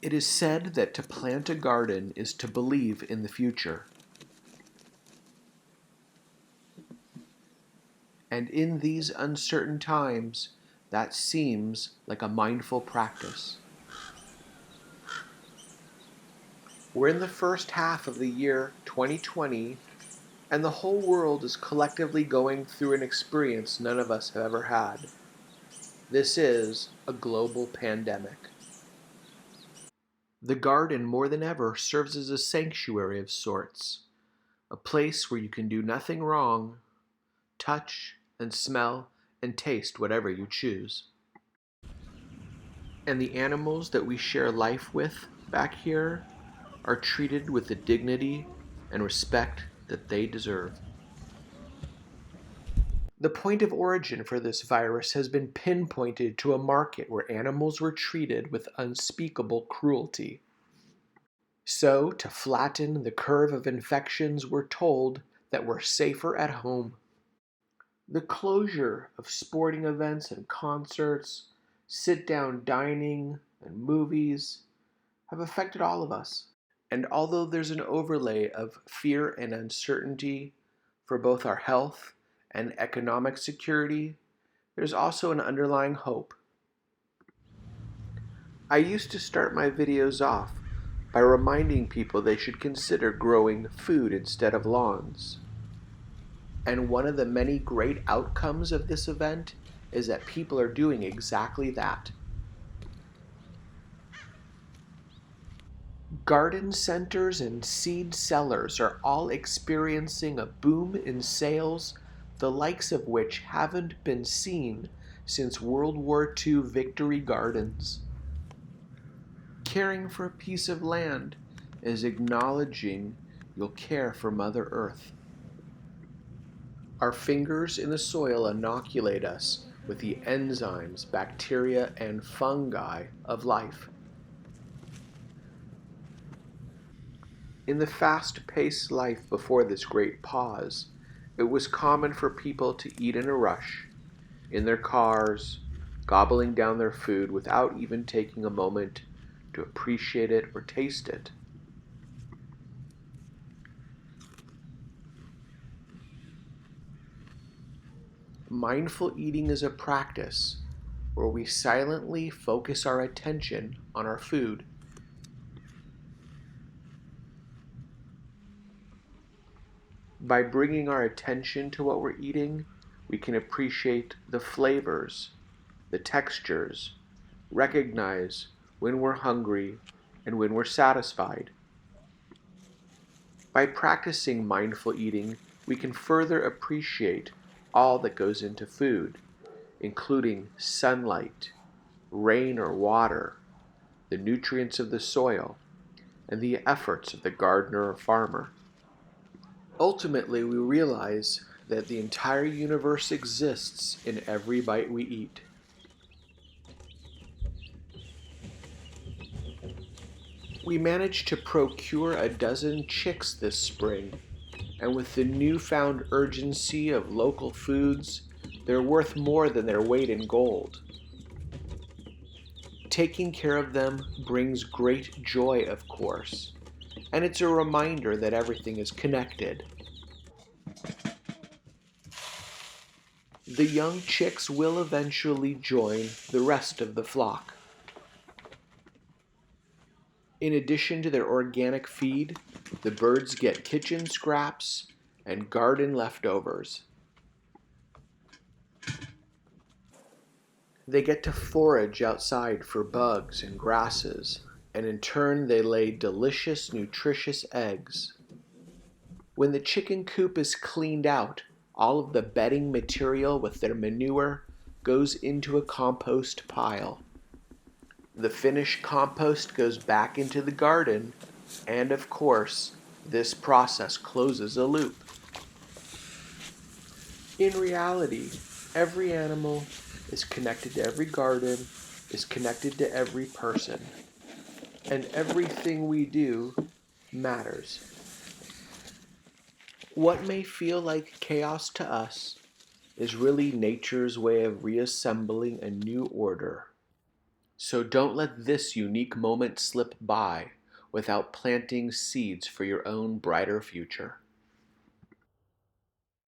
It is said that to plant a garden is to believe in the future. And in these uncertain times, that seems like a mindful practice. We're in the first half of the year 2020, and the whole world is collectively going through an experience none of us have ever had. This is a global pandemic. The garden, more than ever, serves as a sanctuary of sorts, a place where you can do nothing wrong, touch and smell and taste whatever you choose. And the animals that we share life with back here are treated with the dignity and respect that they deserve. The point of origin for this virus has been pinpointed to a market where animals were treated with unspeakable cruelty. So, to flatten the curve of infections, we're told that we're safer at home. The closure of sporting events and concerts, sit-down dining, and movies have affected all of us. And although there's an overlay of fear and uncertainty for both our health and economic security, there's also an underlying hope. I used to start my videos off by reminding people they should consider growing food instead of lawns. And one of the many great outcomes of this event is that people are doing exactly that. Garden centers and seed sellers are all experiencing a boom in sales, the likes of which haven't been seen since World War II Victory Gardens. Caring for a piece of land is acknowledging you'll care for Mother Earth. Our fingers in the soil inoculate us with the enzymes, bacteria, and fungi of life. In the fast-paced life before this great pause, it was common for people to eat in a rush, in their cars, gobbling down their food without even taking a moment to appreciate it or taste it. Mindful eating is a practice where we silently focus our attention on our food. By bringing our attention to what we're eating, we can appreciate the flavors, the textures, recognize when we're hungry and when we're satisfied. By practicing mindful eating, we can further appreciate all that goes into food, including sunlight, rain or water, the nutrients of the soil, and the efforts of the gardener or farmer. Ultimately, we realize that the entire universe exists in every bite we eat. We managed to procure a dozen chicks this spring, and with the newfound urgency of local foods, they're worth more than their weight in gold. Taking care of them brings great joy, of course, and it's a reminder that everything is connected. The young chicks will eventually join the rest of the flock. In addition to their organic feed, the birds get kitchen scraps and garden leftovers. They get to forage outside for bugs and grasses, and in turn they lay delicious, nutritious eggs. When the chicken coop is cleaned out, all of the bedding material with their manure goes into a compost pile. The finished compost goes back into the garden, and of course, this process closes a loop. In reality, every animal is connected to every garden, is connected to every person, and everything we do matters. What may feel like chaos to us is really nature's way of reassembling a new order. So don't let this unique moment slip by without planting seeds for your own brighter future.